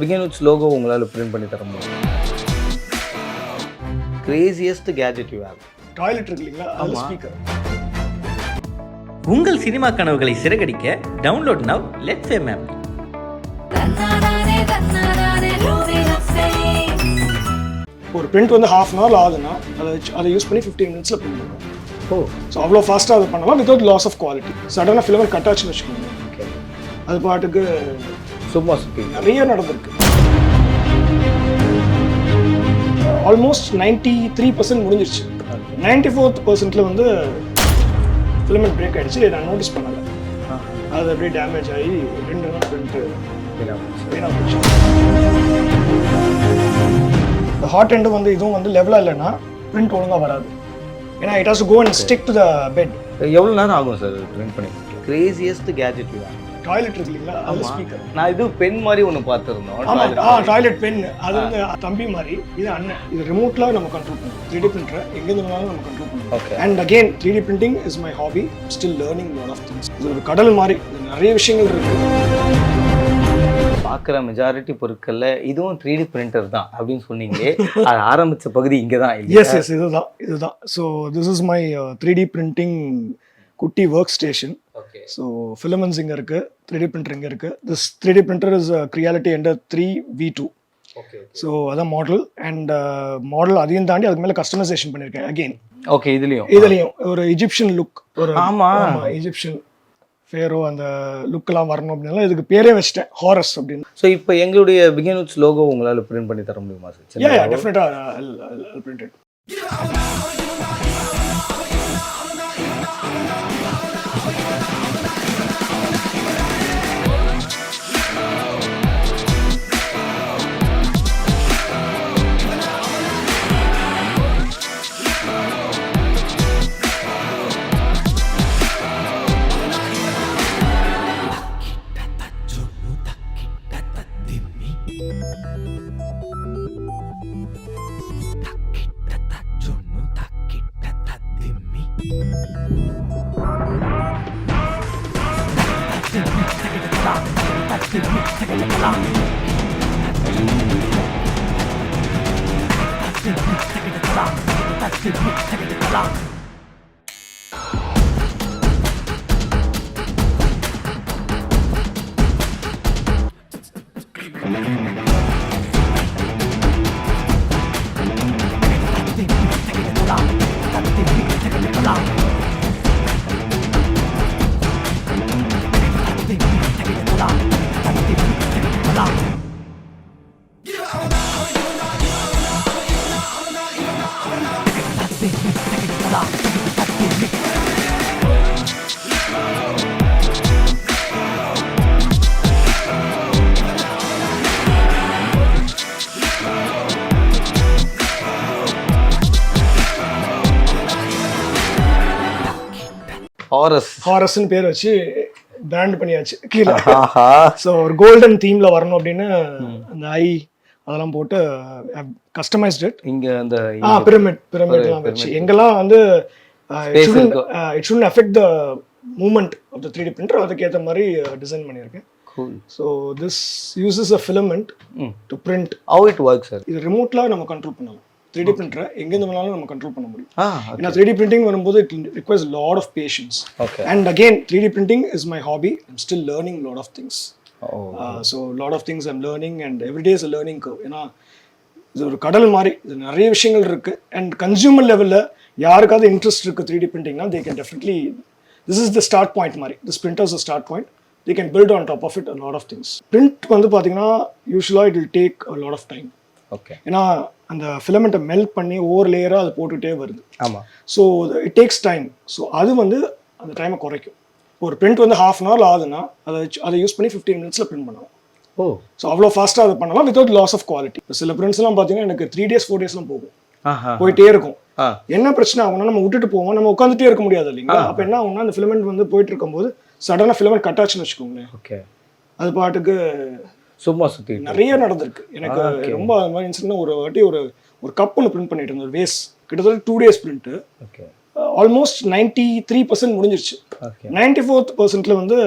Behindwoods logo உங்களால print பண்ணி தர முடியும். Craziest gadget you have. Toilet இருக்கு இல்லைங்களா, அது ஸ்பீக்கர். உங்கள் சினிமா கனவுகளை சிறகடிக்க download now let's fame app. ஒரு பிரிண்ட் வந்து half an hour ஆகுதுன்னா அதை யூஸ் பண்ணி 15 மினிட்ஸில் பிரிண்ட் பண்ணுவோம். ஸோ அவ்வளோ ஃபாஸ்ட்டாக அதை பண்ணலாம் வித்தவுட் லாஸ் ஆஃப் குவாலிட்டி. சடனாக ஃபிலிமர் கட் ஆச்சுன்னு வச்சுக்கோங்க, அது பாட்டுக்கு சும்மா சுற்றி நிறைய நடந்திருக்கு. ஆல்மோஸ்ட் 93% முடிஞ்சிருச்சு. 94% வந்து ஃபிலிமெண்ட் பிரேக் ஆகிடுச்சு. நான் நோட்டீஸ் பண்ணலை, அது அப்படியே டேமேஜ் ஆகி 2 நாள் பிரிண்ட்டு வீணாக போச்சு. இந்த ஹாட் எண்டு வந்து இதுவும் வந்து லெவலாக இல்லைன்னா பிரிண்ட் ஒழுங்காக வராது. ஏன்னா it has to go and stick to the bed. எவ்வளோ நேரம் ஆகும் சார் பிரிண்ட் பண்ணி? கிரேசியஸ்ட் கேஜெட் தான் டாய்லெட் இருக்கு இல்லைங்களா, அது ஸ்பீக்கர். நான் இது பென் மாதிரி ஒன்று பார்த்துருந்தோம். டாய்லெட் பென், அது வந்து தம்பி மாதிரி. இது அண்ணன். இது ரிமோட்ல நம்ம கண்ட்ரோல் பண்ணுவோம். 3D பிரிண்டர் எங்கேருந்து வேணாலும் நம்ம கண்ட்ரோல் பண்ணுவோம். And again 3D printing is my hobby. Still learning lot of things. இது ஒரு கடல் மாதிரி, நிறைய விஷயங்கள் இருக்கு. பார்க்குற மெஜாரிட்டி பொருட்களில் இதுவும் 3D பிரிண்டர் தான் அப்படின்னு சொன்னீங்களே, அது ஆரம்பித்த பகுதி இங்கே தான். எஸ் இதுதான். So this is my 3D printing குட்டி ஒர்க் ஸ்டேஷன். ஸோ ஃபிலமெண்ட்ஸ் இங்கே இருக்குது, 3D பிரிண்டர் இங்கே இருக்குது. This 3D printer is Creality Ender 3V2. So அதான் மாடல். அண்ட் மாடல் அதையும் தாண்டி அதுக்கு மேலே கஸ்டமைசேஷன் பண்ணியிருக்கேன் அகெயின். ஓகே, இதுலேயும் ஒரு இஜிப்ஷியன் லுக், ஒரு ஆமாம் இஜிப்ஷியன் ஃபேரோ அந்த லுக்கெல்லாம் வரணும் அப்படின்னால இதுக்கு பேரே வச்சிட்டேன், ஹாரஸ் அப்படின்னு. ஸோ இப்போ எங்களுடைய Behindwoods லோகோ உங்களால் பிரிண்ட் பண்ணி தர முடியுமா சார்? யா டெஃபினட்டாக I'll print it. ஹாரஸ்ன்னு பேர் வச்சு பிராண்ட் பண்ணியாச்சு கீழே. ஸோ ஒரு கோல்டன் தீம்ல வரணும் அப்படின்னு அந்த அதெல்லாம் போட்டு கஸ்டமைஸ்டு. இங்கே அந்த பிரமிட்லாம் வச்சு எங்கெல்லாம் வந்து it shouldn't affect the movement of the 3D printer, அதுக்கேற்ற மாதிரி டிசைன் பண்ணியிருக்கேன். So this uses a filament to print. How it works sir? இது ரிமோட்ல நம்ம கண்ட்ரோல் பண்ணலாம். 3D பிரிண்டரை எங்கேருந்து வேணாலும் நம்ம கண்ட்ரோல் பண்ண முடியும். ஏன்னா 3D பிரிண்டிங் வரும்போது it requires lot of patience. And again 3D printing is my hobby. I'm still learning lot of things. So lot of things I'm learning and everyday is a learning curve. ஏன்னா இது ஒரு கடல் மாதிரி, இது நிறைய விஷயங்கள் இருக்கு. அண்ட் கன்சியூமர் லெவலில் யாருக்காவது இன்ட்ரெஸ்ட் இருக்கு 3D பிரிண்டிங்னா they can definitely, this is the start point மாதிரி. This printer is the start point. They can build on top of it a lot of things. Print வந்து பார்த்தீங்கன்னா யூஸ்வலாக it will take a lot of time. Okay, ஏன்னா அந்த ஃபிலமெண்ட்டை melt பண்ணி ஒவ்வொரு லேயராக அது போட்டுகிட்டே வருது. ஆமாம். So it takes time. So அது வந்து அந்த டைமை குறைக்கும். ஒரு பிரிண்ட் வந்து half an hour ஆகுதுன்னா அதை யூஸ் பண்ணி 15 மினிட்ஸில் பிரிண்ட் பண்ணலாம். ஸோ அவ்வளோ ஃபாஸ்ட்டாக அதை பண்ணலாம் வித்தவுட் லாஸ் ஆஃப் குவாலிட்டி. சில பிரிண்ட்ஸ்லாம் பார்த்தீங்கன்னா எனக்கு 3 days 4 daysலாம் போகும், போயிட்டே இருக்கும். என்ன பிரச்சனை ஆகும்னா நம்ம விட்டுட்டு போவோம், நம்ம உட்காந்துட்டே இருக்க முடியாது இல்லைங்களா. அப்போ என்ன ஆகும்னா அந்த ஃபிலமெண்ட் வந்து போயிட்டு இருக்கும்போது சடனாக ஃபிலமெண்ட் கட் ஆச்சுன்னு வச்சுக்கோங்களேன், அது பாட்டுக்கு சும்மா சுற்றி நிறைய நடந்திருக்கு. எனக்கு ரொம்ப அது மாதிரி இன்சிடென்ட். ஒரு வாட்டி ஒரு கப் ஒன்று பிரிண்ட் பண்ணிட்டு இருந்தேன், வேஸ். கிட்டத்தட்ட 2 days பிரிண்ட்டு. ஆல்மோஸ்ட் 93% முடிஞ்சிருச்சு. 94% வந்து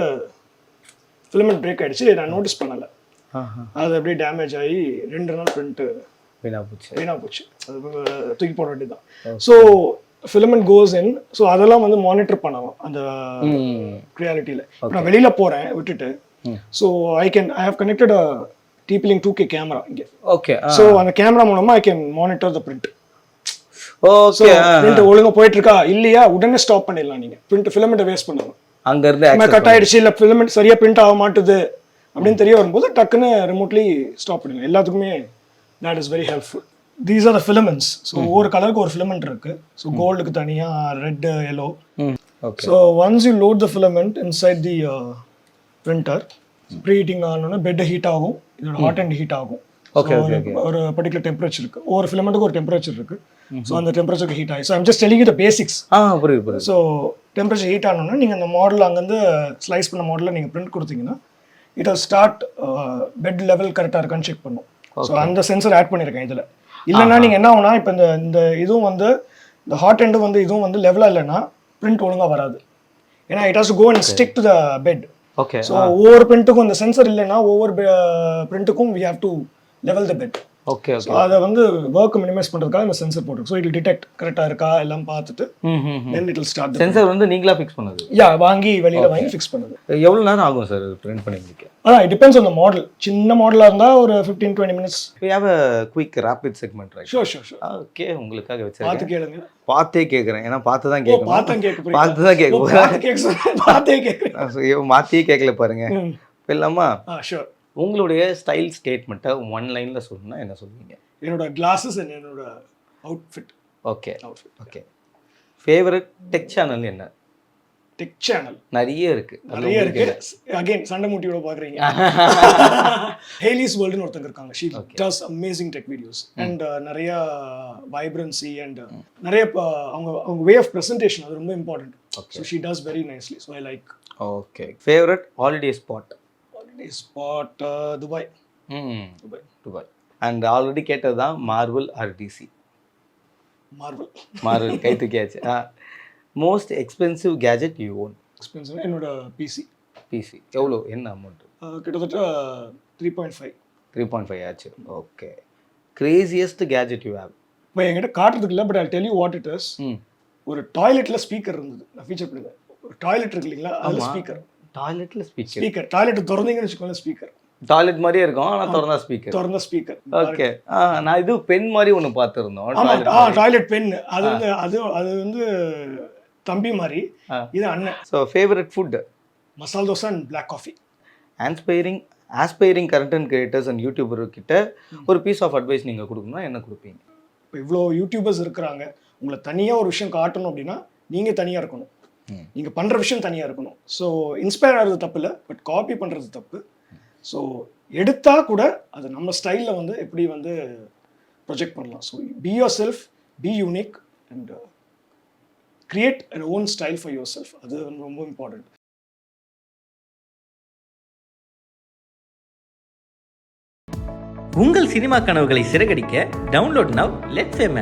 ஃபிலமெண்ட் பிரேக் ஆகிடுச்சு. நான் நோட்டீஸ் பண்ணலை, அது அப்படியே டேமேஜ் ஆகி 2 நாள் பிரிண்ட் வீணா போச்சு அது தூக்கி போட வேண்டியதுதான். ஸோ ஃபிலமெண்ட் கோஸ் இன். ஸோ அதெல்லாம் வந்து மானிட்டர் பண்ணலாம் அந்த ரியாலிட்டியில். நான் வெளியில் போகிறேன் விட்டுட்டு, so I have connected TP-Link 2K camera இங்கே. ஓகே. ஸோ அந்த கேமரா மூலமாக I can monitor the print. Okay. Print ஒழுங்கா போயிட்டு இருக்கா இல்லையா உடனே ஸ்டாப் பண்ணிடலாம். நீங்கள் பிரிண்ட் ஃபிலமெண்ட்டை வேஸ்ட் பண்ணலாம். அங்கேருந்து கட் ஆயிடுச்சு, இல்லை ஃபிலமெண்ட் சரியாக பிரிண்ட் ஆக மாட்டுது அப்படின்னு தெரிய வரும்போது டக்குன்னு ரிமோட்லி ஸ்டாப் பண்ணிடலாம். எல்லாத்துக்குமே that is very helpful. These are the filaments. So ஒவ்வொரு கலருக்கு ஒரு filament இருக்கு. ஸோ கோல்டுக்கு தனியாக, red, yellow. So once you load the filament inside the printer, preheating ஆனோன்னா பெட் ஹீட் ஆகும், இதோட ஹாட் அண்ட் ஹீட் ஆகும். ஒரு பர்டிகுலர் டெம்பரேச்சர் இருக்கு, ஒவ்வொரு ஃபிலமெண்ட்டுக்கு ஒரு டெம்பரேச்சர் இருக்கு. ஸோ அந்த டெம்பரேச்சருக்கு ஹீட் ஆகி, so I'm just telling the basics. புரியுது. ஸோ டெம்பரேச்சர் ஹீட் ஆனோன்னா நீங்கள் அந்த மாடல் அங்கேருந்து ஸ்லைஸ் பண்ண மாடலில் நீங்கள் பிரிண்ட் கொடுத்தீங்கன்னா it will start bed level கரெக்டாக இருக்கான்னு செக் பண்ணும். ஸோ அந்த சென்சர் ஆட் பண்ணியிருக்கேன் இதில். இல்லைன்னா நீங்கள் என்ன ஆகுனா, இப்போ இந்த இதுவும் வந்து இந்த ஹாட் எண்டும் வந்து இதுவும் வந்து லெவலாக இல்லைன்னா பிரிண்ட் ஒழுங்காக வராது. ஏன்னா it has to go and stick to the bed. Okay. So ஒவ்வொரு பிரிண்ட்டுக்கும் இந்த சென்சர் இல்லைன்னா ஒவ்வொரு பிரிண்ட்டுக்கும் we have to level the bed. Okay. So அதை வந்து ஒர்க் மினிமைஸ் பண்ணுறதுக்காக இந்த சென்சர் போட்டுருக்கு. ஸோ இட் டிடெக்ட் கரெக்டாக இருக்கா எல்லாம் பார்த்துட்டு then it will start. Sensor வந்து நீங்களா ஃபிக்ஸ் பண்ணது? வாங்கி வெளியில் வாங்கி ஃபிக்ஸ் பண்ணது. எவ்வளோ நேரம் ஆகும் சார் பிரிண்ட் பண்ணி முடிக்க? It depends on the model. சின்ன மாடலாக இருந்தால் ஒரு 15-20 minutes. We have a quick rapid segment, right? Sure. Okay, உங்களுக்காக வச்சிருக்கேன். பார்த்து கேளுங்க. பார்த்தே கேட்குறேன், ஏன்னா பார்த்து தான் கேட்கணும். பார்த்து தான் கேட்குறேன். மாற்றியே கேட்கல பாருங்க. இல்லாமா? ஷூர். உங்களுடைய ஸ்டைல் ஸ்டேட்மெண்ட்டை 1 லைனில் சொல்லணும்னா என்ன சொல்லுவீங்க? என்னோட கிளாஸஸ் அண்ட் என்னோட outfit. Okay. Favourite tech channel என்ன? டெக் சேனல் நிறைய இருக்கு. அகைன் சண்டை மூட்டியோட பார்க்குறீங்க. ஹேலிஸ் வேர்ல்டுன்னு ஒருத்தங்க இருக்காங்க. She does amazing tech videos and நிறைய வைப்ரன்சி அண்ட் நிறைய அவங்க வே ஆஃப் ப்ரெசன்டேஷன் அது ரொம்ப important. So she does very nicely. So I like. Okay. Favourite holiday spot? Dubai. And already கேட்டது தான் மார்வல் ஆர் டிசி? மார்வல் கை தூக்கியாச்சு. Most expensive gadget you own? Expensive என்னோட PC. எவ்வளோ, என்ன அமௌண்ட்? கிட்டத்தட்ட 3.5 ஆச்சு. Okay. Craziest gadget you have? இப்போ என்கிட்ட காட்டுறதுக்கு இல்லை, but I tell you what it is. ஒரு டாய்லெட்டில் ஸ்பீக்கர் இருந்தது. நான் ஃபீச்சர் பண்ணுவேன். ஒரு டாய்லெட் இருக்கு இல்லைங்களா, அதில் ஸ்பீக்கர். டாய்லெட் திறந்தீங்கன்னு வச்சுக்கோங்க, ஸ்பீக்கர் டாய்லெட் மாதிரியே இருக்கும், ஆனா திறந்த ஸ்பீக்கர். ஓகே. நான் இது பென் மாதிரி ஒன்று பார்த்துருந்தோம். Toilet pen. அது வந்து தம்பி மாதிரி, இது அண்ணன். So favourite food? Masala dosa and black coffee. Aspiring content creators and YouTuber கிட்ட ஒரு பீஸ் ஆஃப் அட்வைஸ் நீங்கள் கொடுக்கணும்னா என்ன கொடுப்பீங்க? இப்போ இவ்வளோ யூடியூபர்ஸ் இருக்கிறாங்க, உங்களை தனியாக ஒரு விஷயம் காட்டணும் அப்படின்னா நீங்கள் தனியாக இருக்கணும், நீங்கள் பண்ணுற விஷயம் தனியாக இருக்கணும். ஸோ இன்ஸ்பயர் ஆகிறது தப்பு இல்லை, பட் காப்பி பண்ணுறது தப்பு. ஸோ எடுத்தால் கூட அது நம்ம ஸ்டைலில் வந்து எப்படி வந்து ப்ரொஜெக்ட் பண்ணலாம். So be your self, B unique and create an own style for your self. அது ரொம்ப இம்பார்ட்டன்ட். உங்கள் சினிமா கனவுகளை சிறகடிக்க டவுன்லோட் நவ் லெட்ஸ் எம்.